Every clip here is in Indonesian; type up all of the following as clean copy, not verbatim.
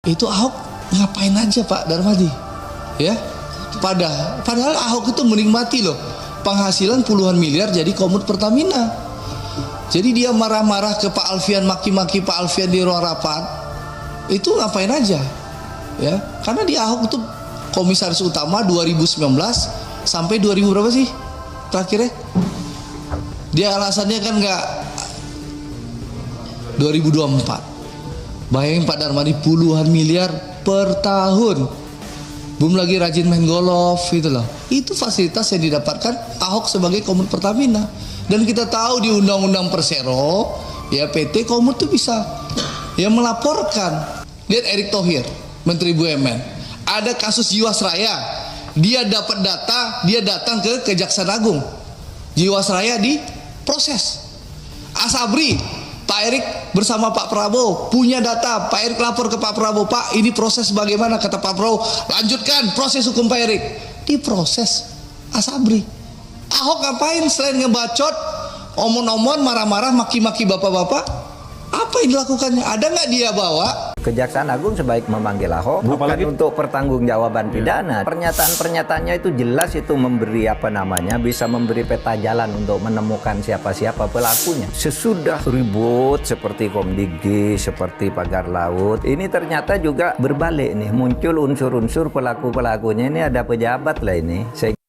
Itu Ahok ngapain aja Pak Darmadi? Ya, padahal Ahok itu menikmati loh penghasilan puluhan miliar jadi komut Pertamina. Jadi dia marah-marah ke Pak Alfian, maki-maki Pak Alfian di ruang rapat. Itu ngapain aja? Ya, karena di Ahok itu komisaris utama 2019 sampai 2000 berapa sih terakhirnya? Dia alasannya kan nggak 2024. Bayangin Pak Darmadi puluhan miliar per tahun. Belum lagi rajin main golf gitu loh. Itu fasilitas yang didapatkan Ahok sebagai komut Pertamina. Dan kita tahu di Undang-Undang Persero, ya PT Komut tuh bisa ya melaporkan. Lihat Erick Thohir, Menteri BUMN. Ada kasus Jiwasraya. Dia dapat data, dia datang ke Kejaksaan Agung. Jiwasraya diproses. Asabri, Pak Erick bersama Pak Prabowo punya data. Pak Erick lapor ke Pak Prabowo, Pak ini proses bagaimana? Kata Pak Prabowo, lanjutkan proses hukum Pak Erick. Diproses Asabri. Ahok ngapain selain ngebacot, omon-omon, marah-marah, maki-maki bapak-bapak? Apa yang dilakukannya? Ada nggak dia bawa? Kejaksaan Agung sebaik memanggil Ahok bukan untuk pertanggungjawaban pidana. Pernyataan-pernyataannya itu jelas itu memberi bisa memberi peta jalan untuk menemukan siapa-siapa pelakunya. Sesudah ribut seperti Komdigi, seperti pagar laut, ini ternyata juga berbalik nih, muncul unsur-unsur pelaku-pelakunya ini ada pejabat lah ini.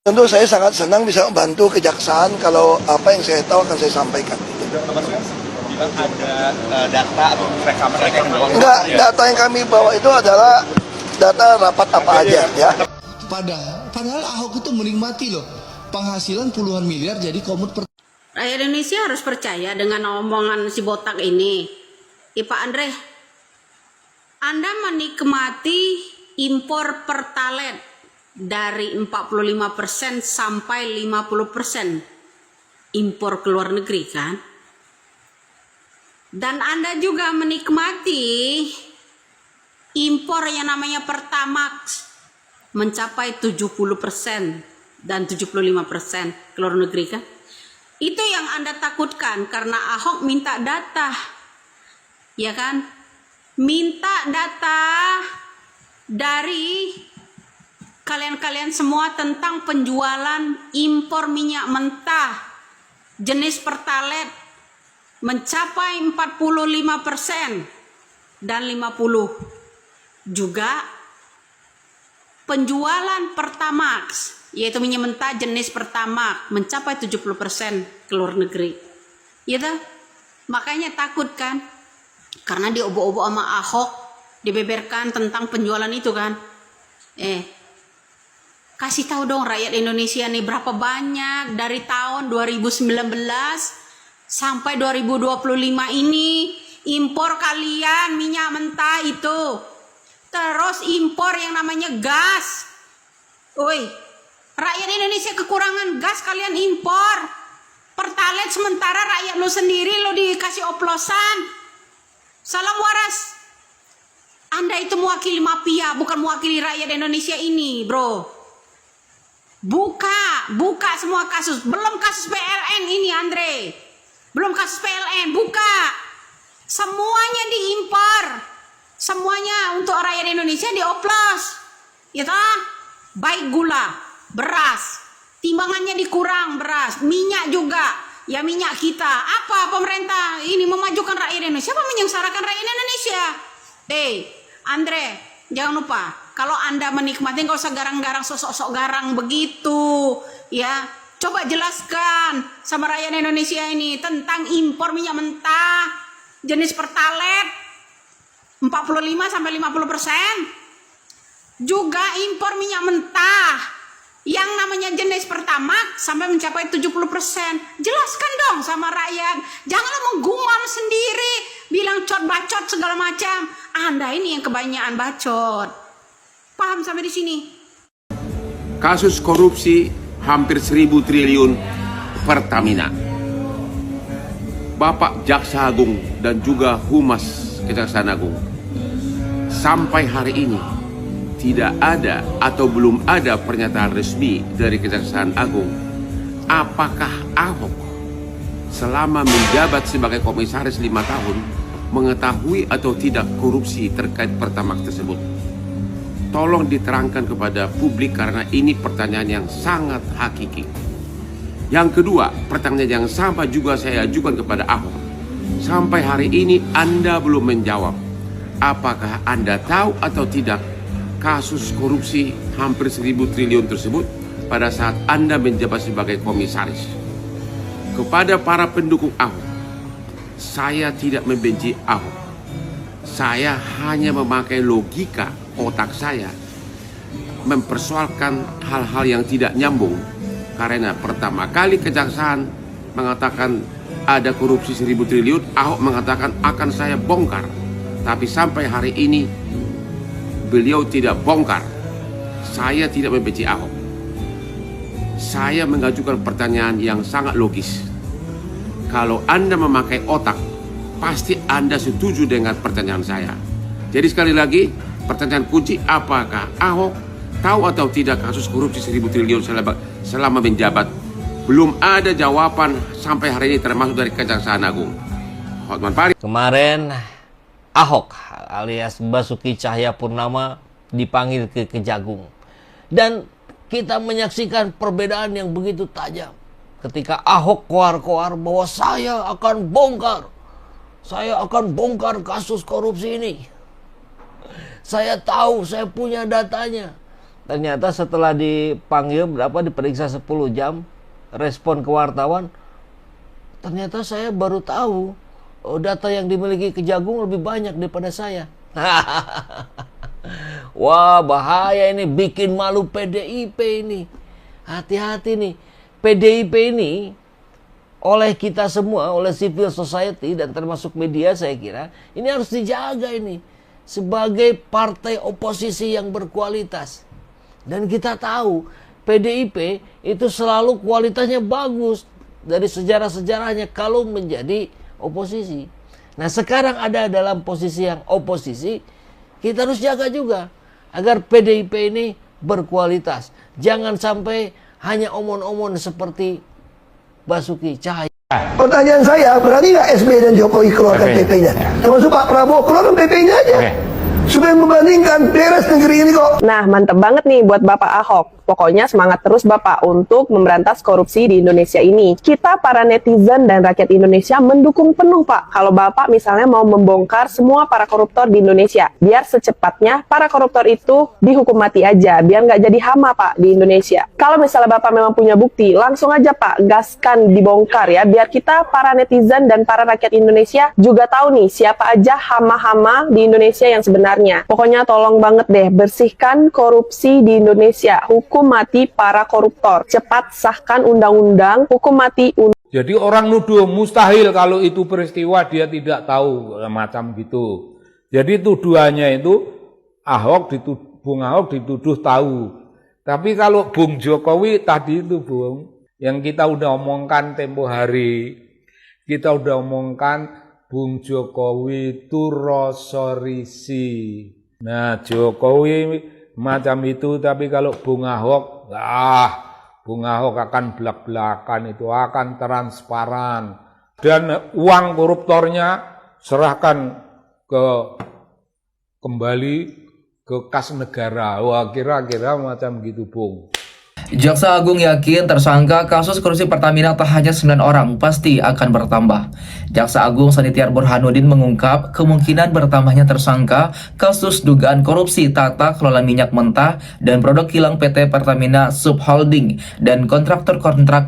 Tentu saya sangat senang bisa membantu kejaksaan kalau apa yang saya tahu akan saya sampaikan. Ada data atau rekaman enggak, data yang kami bawa itu adalah data rapat apa aja ya. Padahal Ahok itu menikmati loh penghasilan puluhan miliar jadi komut Rakyat Indonesia harus percaya dengan omongan si botak ini. Pak Andre, Anda menikmati impor pertalite dari 45% sampai 50% impor ke luar negeri kan? Dan Anda juga menikmati impor yang namanya Pertamax mencapai 70% dan 75% ke luar negeri kan? Itu yang Anda takutkan karena Ahok minta data. Ya kan? Minta data dari kalian-kalian semua tentang penjualan impor minyak mentah jenis Pertalite mencapai 45% dan 50%. Juga penjualan Pertamax, yaitu minyak mentah jenis Pertamax, mencapai 70% ke luar negeri. Gitu? Makanya takut kan? Karena diobok-obok sama Ahok, dibeberkan tentang penjualan itu kan. Kasih tahu dong rakyat Indonesia nih berapa banyak dari tahun 2019 sampai 2025 ini impor kalian minyak mentah itu. Terus impor yang namanya gas. Woi, rakyat Indonesia kekurangan gas kalian impor. Pertalite sementara rakyat lo sendiri lo dikasih oplosan. Salam waras. Anda itu mewakili mafia, bukan mewakili rakyat Indonesia ini, bro. Buka semua kasus. Belum kasus PLN ini, Andre. Belum kasus PLN, buka. Semuanya diimpor. Semuanya untuk rakyat Indonesia dioplos. Ya toh? Baik gula, beras. Timbangannya dikurang beras, minyak juga. Ya minyak kita. Apa pemerintah ini memajukan rakyat Indonesia? Apa menyengsarakan rakyat Indonesia? Andre, jangan lupa. Kalau Anda menikmati, nggak usah garang-garang, sosok-sok garang begitu. Ya. Coba jelaskan sama rakyat Indonesia ini tentang impor minyak mentah jenis Pertalite 45-50%. Juga impor minyak mentah yang namanya jenis Pertamax sampai mencapai 70%. Jelaskan dong sama rakyat. Janganlah menggumam sendiri, bilang cot bacot segala macam. Anda ini yang kebanyakan bacot. Paham sampai di sini? Kasus korupsi hampir 1.000 triliun Pertamina. Bapak Jaksa Agung dan juga Humas Kejaksaan Agung sampai hari ini tidak ada atau belum ada pernyataan resmi dari Kejaksaan Agung apakah Ahok selama menjabat sebagai komisaris 5 tahun mengetahui atau tidak korupsi terkait Pertamax tersebut? Tolong diterangkan kepada publik karena ini pertanyaan yang sangat hakiki. Yang kedua, pertanyaan yang sama juga saya ajukan kepada Ahok. Sampai hari ini Anda belum menjawab. Apakah Anda tahu atau tidak kasus korupsi hampir 1.000 triliun tersebut pada saat Anda menjabat sebagai komisaris? Kepada para pendukung Ahok, saya tidak membenci Ahok. Saya hanya memakai logika otak saya mempersoalkan hal-hal yang tidak nyambung. Karena pertama kali kejaksaan mengatakan ada korupsi 1.000 triliun, Ahok mengatakan akan saya bongkar. Tapi sampai hari ini beliau tidak bongkar. Saya tidak membenci Ahok. Saya mengajukan pertanyaan yang sangat logis. Kalau Anda memakai otak, pasti Anda setuju dengan pertanyaan saya. Jadi sekali lagi, pertanyaan kunci, apakah Ahok tahu atau tidak kasus korupsi 1.000 triliun selama menjabat? Belum ada jawaban sampai hari ini, termasuk dari Kejaksaan Agung. Hotman Paris. Kemarin Ahok alias Basuki Cahayapurnama dipanggil ke Kejagung. Dan kita menyaksikan perbedaan yang begitu tajam. Ketika Ahok koar-koar bahwa saya akan bongkar kasus korupsi ini. Saya tahu, saya punya datanya. Ternyata setelah dipanggil diperiksa 10 jam, respon ke wartawan, ternyata saya baru tahu data yang dimiliki Kejagung lebih banyak daripada saya. Wah, bahaya ini, bikin malu PDIP ini. Hati-hati nih. PDIP ini oleh kita semua, oleh civil society dan termasuk media, saya kira ini harus dijaga ini sebagai partai oposisi yang berkualitas. Dan kita tahu PDIP itu selalu kualitasnya bagus dari sejarah-sejarahnya kalau menjadi oposisi. Nah, sekarang ada dalam posisi yang oposisi, kita harus jaga juga agar PDIP ini berkualitas. Jangan sampai hanya omon-omon seperti Basuki Cahaya. Pertanyaan saya, berani nggak SBY dan Jokowi keluarkan PP-nya? Termasuk Pak Prabowo, keluarkan PP-nya aja. Supaya membandingkan, beres negeri ini kok. Nah, mantep banget nih buat Bapak Ahok. Pokoknya semangat terus Bapak untuk memberantas korupsi di Indonesia ini. Kita para netizen dan rakyat Indonesia mendukung penuh Pak kalau Bapak misalnya mau membongkar semua para koruptor di Indonesia. Biar secepatnya para koruptor itu dihukum mati aja, biar nggak jadi hama Pak di Indonesia. Kalau misalnya Bapak memang punya bukti, langsung aja Pak gaskan dibongkar ya, biar kita para netizen dan para rakyat Indonesia juga tahu nih siapa aja hama-hama di Indonesia yang sebenarnya. Pokoknya tolong banget deh, bersihkan korupsi di Indonesia. Hukum mati para koruptor. Cepat sahkan undang-undang hukum mati. Jadi orang nuduh mustahil kalau itu peristiwa dia tidak tahu, macam gitu. Jadi tuduhannya itu Bung Ahok dituduh tahu. Tapi kalau Bung Jokowi tadi itu Bung, yang kita udah omongkan tempo hari, kita udah omongkan Bung Jokowi itu rosorisi. Nah, Jokowi macam itu, tapi kalau Bung Ahok, Bung Ahok akan belak-belakan, itu akan transparan. Dan uang koruptornya serahkan kembali ke kas negara. Wah, kira-kira macam gitu, Bung. Jaksa Agung yakin tersangka kasus korupsi Pertamina tak hanya 9 orang, pasti akan bertambah. Jaksa Agung Sanitiar Burhanuddin mengungkap kemungkinan bertambahnya tersangka kasus dugaan korupsi tata kelola minyak mentah dan produk kilang PT Pertamina Subholding dan kontrak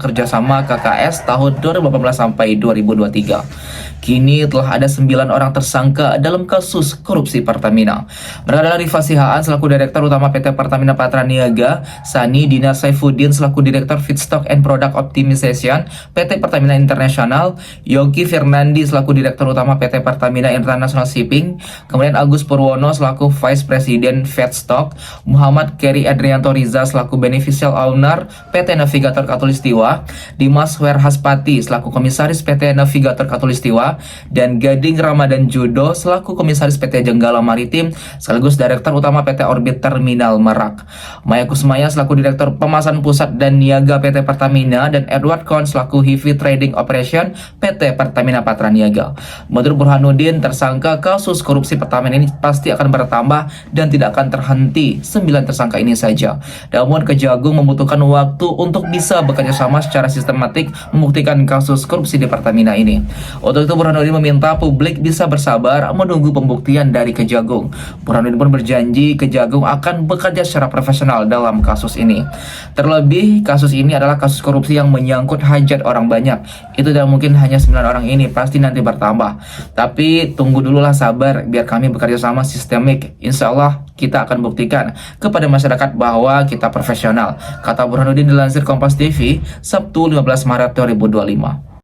kerjasama KKS tahun 2018 sampai 2023. Kini telah ada 9 orang tersangka dalam kasus korupsi Pertamina. Mereka adalah Rifa Sihaan selaku Direktur Utama PT Pertamina Patraniaga, Sani Dinar Saifuddin selaku Direktur Feedstock and Product Optimization PT Pertamina International, Yogi Fernandi selaku Direktur Utama PT Pertamina International Shipping, kemudian Agus Purwono selaku Vice President Feedstock, Muhammad Keri Adrianto Riza selaku Beneficial Owner PT Navigator Katulistiwa, Dimas Werhaspati selaku Komisaris PT Navigator Katulistiwa, dan Gading Ramadan Judo selaku Komisaris PT Jenggala Maritim sekaligus Direktur Utama PT Orbit Terminal Merak. Maya Kusmaya selaku Direktur Pemasaran Pengawasan Pusat dan Niaga PT Pertamina dan Edward Kohn selaku Heavy Trading Operation PT Pertamina Patraniaga. Menurut Burhanuddin, tersangka kasus korupsi Pertamina ini pasti akan bertambah dan tidak akan terhenti 9 tersangka ini saja. Namun Kejagung membutuhkan waktu untuk bisa bekerja sama secara sistematik membuktikan kasus korupsi di Pertamina ini. Untuk itu Burhanuddin meminta publik bisa bersabar menunggu pembuktian dari Kejagung. Burhanuddin pun berjanji Kejagung akan bekerja secara profesional dalam kasus ini. Terlebih, kasus ini adalah kasus korupsi yang menyangkut hajat orang banyak. Itu tidak mungkin hanya 9 orang ini, pasti nanti bertambah. Tapi tunggu dululah, sabar, biar kami bekerja sama sistemik. Insya Allah kita akan buktikan kepada masyarakat bahwa kita profesional, kata Burhanuddin dilansir Kompas TV, Sabtu 15 Maret 2025.